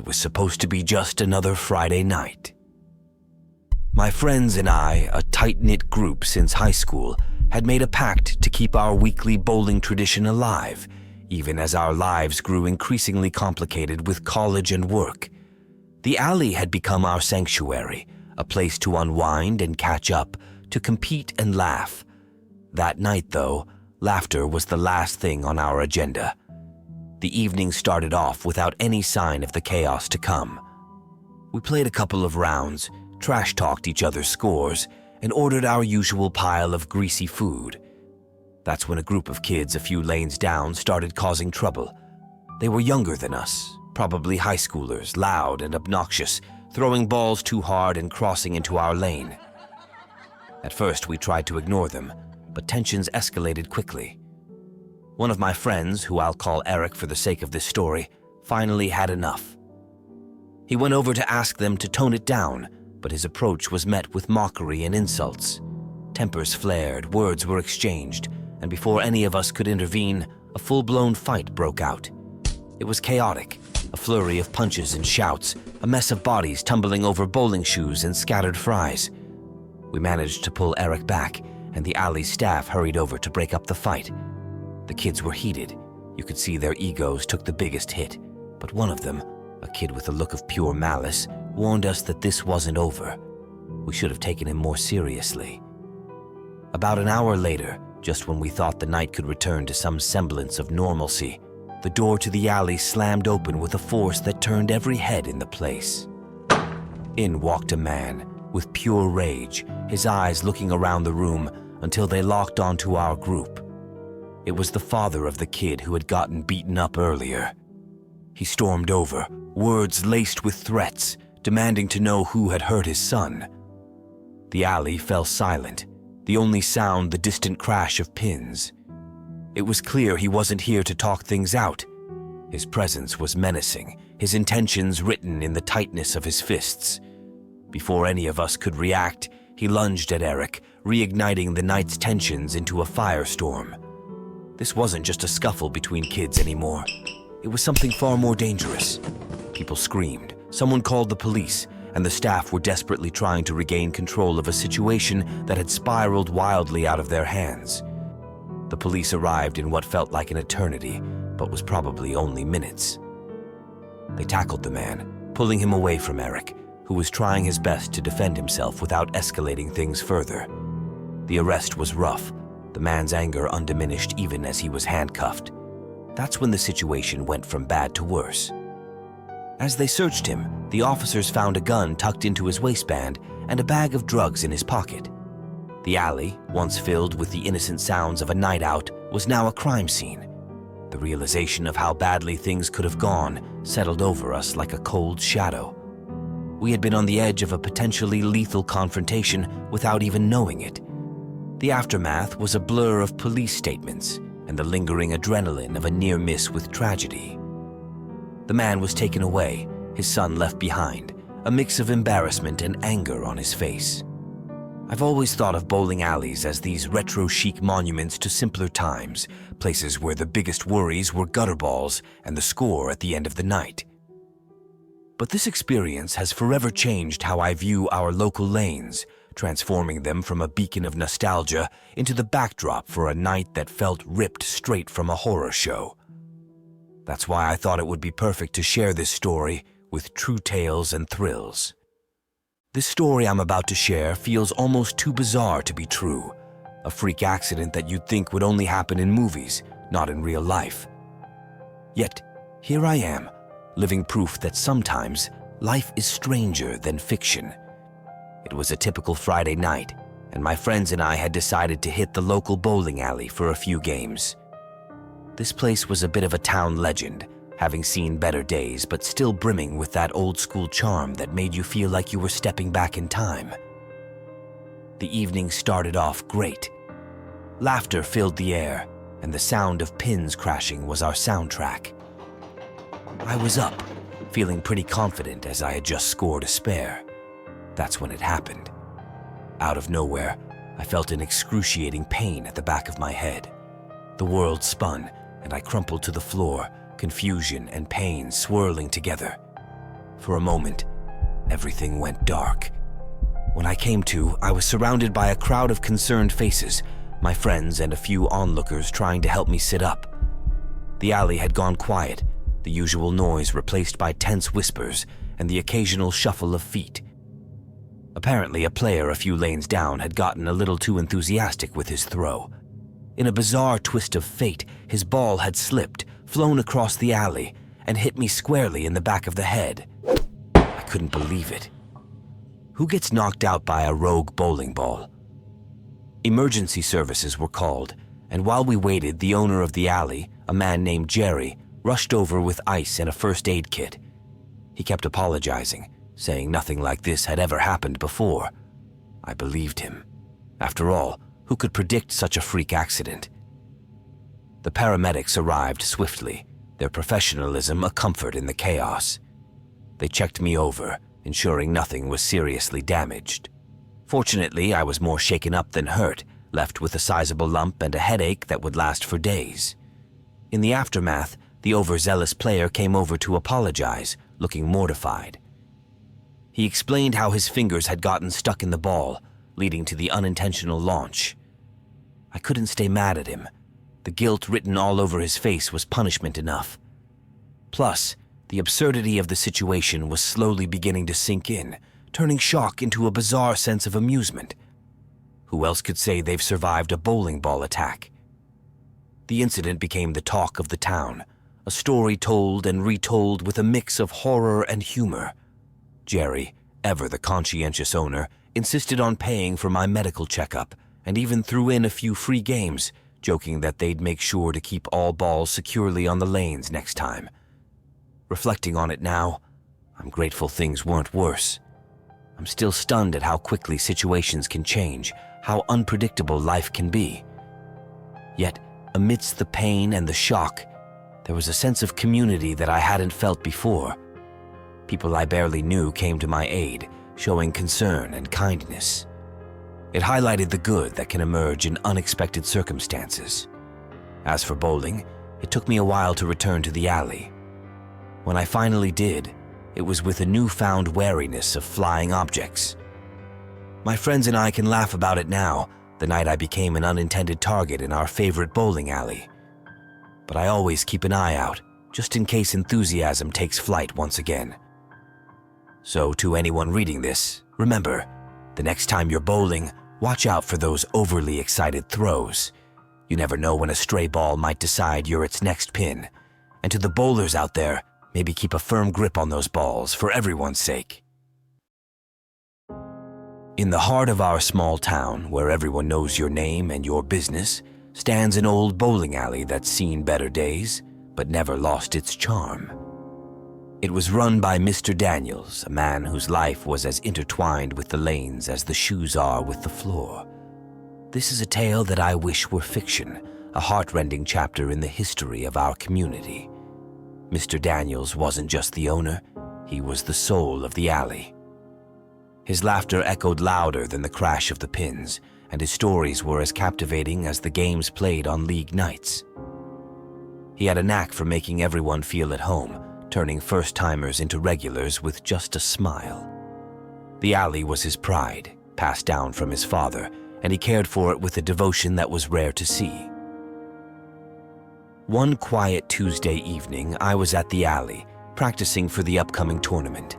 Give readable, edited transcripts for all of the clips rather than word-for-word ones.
it was supposed to be just another Friday night. My friends and I, a tight-knit group since high school, had made a pact to keep our weekly bowling tradition alive, even as our lives grew increasingly complicated with college and work. The alley had become our sanctuary, a place to unwind and catch up, to compete and laugh. That night, though, laughter was the last thing on our agenda. The evening started off without any sign of the chaos to come. We played a couple of rounds, trash-talked each other's scores, and ordered our usual pile of greasy food. That's when a group of kids a few lanes down started causing trouble. They were younger than us, probably high schoolers, loud and obnoxious, throwing balls too hard and crossing into our lane. At first, we tried to ignore them, but tensions escalated quickly. One of my friends, who I'll call Eric for the sake of this story, finally had enough. He went over to ask them to tone it down, but his approach was met with mockery and insults. Tempers flared, words were exchanged, and before any of us could intervene, a full-blown fight broke out. It was chaotic, a flurry of punches and shouts, a mess of bodies tumbling over bowling shoes and scattered fries. We managed to pull Eric back, and the alley staff hurried over to break up the fight. The kids were heated. You could see their egos took the biggest hit, but one of them, a kid with a look of pure malice, warned us that this wasn't over. We should have taken him more seriously. About an hour later, just when we thought the night could return to some semblance of normalcy, the door to the alley slammed open with a force that turned every head in the place. In walked a man, with pure rage, his eyes looking around the room until they locked onto our group. It was the father of the kid who had gotten beaten up earlier. He stormed over, words laced with threats, demanding to know who had hurt his son. The alley fell silent, the only sound the distant crash of pins. It was clear he wasn't here to talk things out. His presence was menacing, his intentions written in the tightness of his fists. Before any of us could react, he lunged at Eric, reigniting the night's tensions into a firestorm. This wasn't just a scuffle between kids anymore. It was something far more dangerous. People screamed, someone called the police, and the staff were desperately trying to regain control of a situation that had spiraled wildly out of their hands. The police arrived in what felt like an eternity, but was probably only minutes. They tackled the man, pulling him away from Eric, who was trying his best to defend himself without escalating things further. The arrest was rough, the man's anger undiminished even as he was handcuffed. That's when the situation went from bad to worse. As they searched him, the officers found a gun tucked into his waistband and a bag of drugs in his pocket. The alley, once filled with the innocent sounds of a night out, was now a crime scene. The realization of how badly things could have gone settled over us like a cold shadow. We had been on the edge of a potentially lethal confrontation without even knowing it. The aftermath was a blur of police statements and the lingering adrenaline of a near miss with tragedy. The man was taken away, his son left behind, a mix of embarrassment and anger on his face. I've always thought of bowling alleys as these retro-chic monuments to simpler times, places where the biggest worries were gutter balls and the score at the end of the night. But this experience has forever changed how I view our local lanes, transforming them from a beacon of nostalgia into the backdrop for a night that felt ripped straight from a horror show. That's why I thought it would be perfect to share this story with true tales and thrills. This story I'm about to share feels almost too bizarre to be true, a freak accident that you'd think would only happen in movies, not in real life. Yet, here I am, living proof that sometimes life is stranger than fiction. It was a typical Friday night, and my friends and I had decided to hit the local bowling alley for a few games. This place was a bit of a town legend, having seen better days but still brimming with that old-school charm that made you feel like you were stepping back in time. The evening started off great. Laughter filled the air, and the sound of pins crashing was our soundtrack. I was up, feeling pretty confident as I had just scored a spare. That's when it happened. Out of nowhere, I felt an excruciating pain at the back of my head. The world spun, and I crumpled to the floor, confusion and pain swirling together. For a moment, everything went dark. When I came to, I was surrounded by a crowd of concerned faces, my friends and a few onlookers trying to help me sit up. The alley had gone quiet, the usual noise replaced by tense whispers and the occasional shuffle of feet. Apparently, a player a few lanes down had gotten a little too enthusiastic with his throw. In a bizarre twist of fate, his ball had slipped, flown across the alley, and hit me squarely in the back of the head. I couldn't believe it. Who gets knocked out by a rogue bowling ball? Emergency services were called, and while we waited, the owner of the alley, a man named Jerry, rushed over with ice and a first aid kit. He kept apologizing, saying nothing like this had ever happened before. I believed him. After all, who could predict such a freak accident? The paramedics arrived swiftly, their professionalism a comfort in the chaos. They checked me over, ensuring nothing was seriously damaged. Fortunately, I was more shaken up than hurt, left with a sizable lump and a headache that would last for days. In the aftermath, the overzealous player came over to apologize, looking mortified. He explained how his fingers had gotten stuck in the ball, leading to the unintentional launch. I couldn't stay mad at him. The guilt written all over his face was punishment enough. Plus, the absurdity of the situation was slowly beginning to sink in, turning shock into a bizarre sense of amusement. Who else could say they've survived a bowling ball attack? The incident became the talk of the town, a story told and retold with a mix of horror and humor. Jerry, ever the conscientious owner, insisted on paying for my medical checkup and even threw in a few free games, joking that they'd make sure to keep all balls securely on the lanes next time. Reflecting on it now, I'm grateful things weren't worse. I'm still stunned at how quickly situations can change, how unpredictable life can be. Yet, amidst the pain and the shock, there was a sense of community that I hadn't felt before. People I barely knew came to my aid, showing concern and kindness. It highlighted the good that can emerge in unexpected circumstances. As for bowling, it took me a while to return to the alley. When I finally did, it was with a newfound wariness of flying objects. My friends and I can laugh about it now, the night I became an unintended target in our favorite bowling alley. But I always keep an eye out, just in case enthusiasm takes flight once again. So to anyone reading this, remember, the next time you're bowling, watch out for those overly excited throws. You never know when a stray ball might decide you're its next pin. And to the bowlers out there, maybe keep a firm grip on those balls for everyone's sake. In the heart of our small town, where everyone knows your name and your business, stands an old bowling alley that's seen better days, but never lost its charm. It was run by Mr. Daniels, a man whose life was as intertwined with the lanes as the shoes are with the floor. This is a tale that I wish were fiction, a heartrending chapter in the history of our community. Mr. Daniels wasn't just the owner, he was the soul of the alley. His laughter echoed louder than the crash of the pins, and his stories were as captivating as the games played on league nights. He had a knack for making everyone feel at home, turning first-timers into regulars with just a smile. The alley was his pride, passed down from his father, and he cared for it with a devotion that was rare to see. One quiet Tuesday evening, I was at the alley, practicing for the upcoming tournament.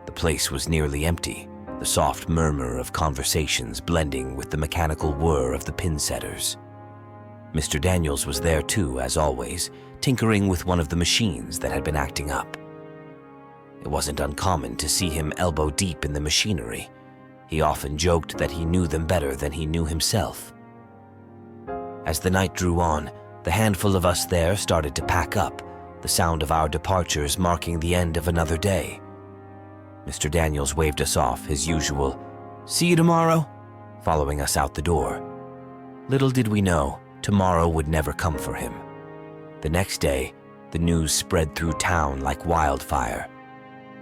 The place was nearly empty, the soft murmur of conversations blending with the mechanical whir of the pin setters. Mr. Daniels was there too, as always, tinkering with one of the machines that had been acting up. It wasn't uncommon to see him elbow deep in the machinery. He often joked that he knew them better than he knew himself. As the night drew on, the handful of us there started to pack up, the sound of our departures marking the end of another day. Mr. Daniels waved us off, his usual, "See you tomorrow," following us out the door. Little did we know, tomorrow would never come for him. The next day, the news spread through town like wildfire.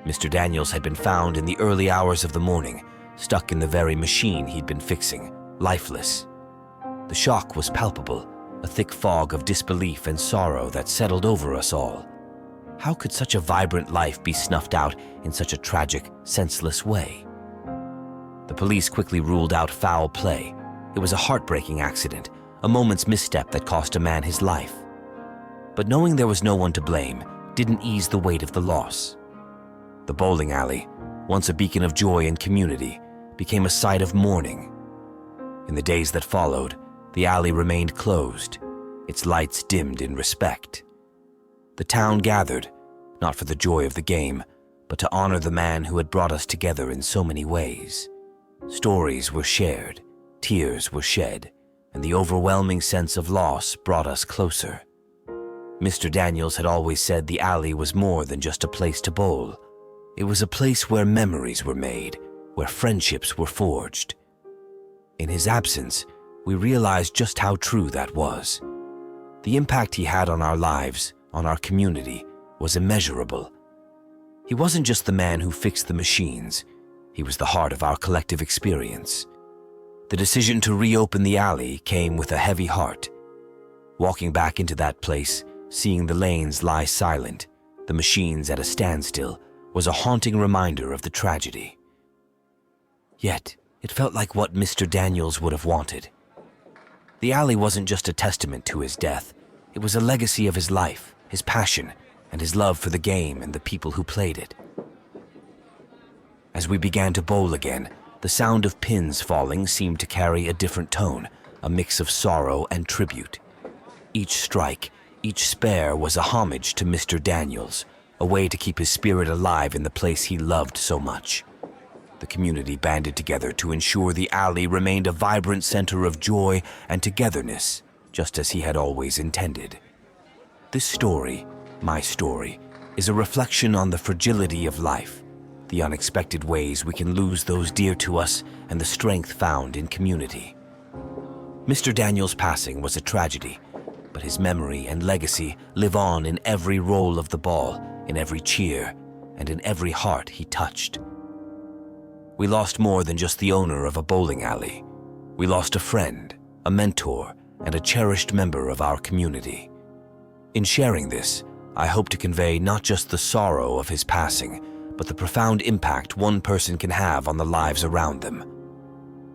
Mr. Daniels had been found in the early hours of the morning, stuck in the very machine he'd been fixing, lifeless. The shock was palpable, a thick fog of disbelief and sorrow that settled over us all. How could such a vibrant life be snuffed out in such a tragic, senseless way? The police quickly ruled out foul play. It was a heartbreaking accident, a moment's misstep that cost a man his life. But knowing there was no one to blame didn't ease the weight of the loss. The bowling alley, once a beacon of joy and community, became a sight of mourning. In the days that followed, the alley remained closed, its lights dimmed in respect. The town gathered, not for the joy of the game, but to honor the man who had brought us together in so many ways. Stories were shared, tears were shed, and the overwhelming sense of loss brought us closer. Mr. Daniels had always said the alley was more than just a place to bowl. It was a place where memories were made, where friendships were forged. In his absence, we realized just how true that was. The impact he had on our lives, on our community, was immeasurable. He wasn't just the man who fixed the machines. He was the heart of our collective experience. The decision to reopen the alley came with a heavy heart. Walking back into that place, seeing the lanes lie silent, the machines at a standstill, was a haunting reminder of the tragedy. Yet, it felt like what Mr. Daniels would have wanted. The alley wasn't just a testament to his death. It was a legacy of his life, his passion, and his love for the game and the people who played it. As we began to bowl again, the sound of pins falling seemed to carry a different tone, a mix of sorrow and tribute. Each strike, each spare was a homage to Mr. Daniels, a way to keep his spirit alive in the place he loved so much. The community banded together to ensure the alley remained a vibrant center of joy and togetherness, just as he had always intended. This story, my story, is a reflection on the fragility of life, the unexpected ways we can lose those dear to us, and the strength found in community. Mr. Daniels' passing was a tragedy, but his memory and legacy live on in every roll of the ball, in every cheer, and in every heart he touched. We lost more than just the owner of a bowling alley. We lost a friend, a mentor, and a cherished member of our community. In sharing this, I hope to convey not just the sorrow of his passing, but the profound impact one person can have on the lives around them.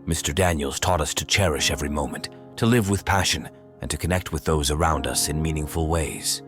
Mr. Daniels taught us to cherish every moment, to live with passion, and to connect with those around us in meaningful ways.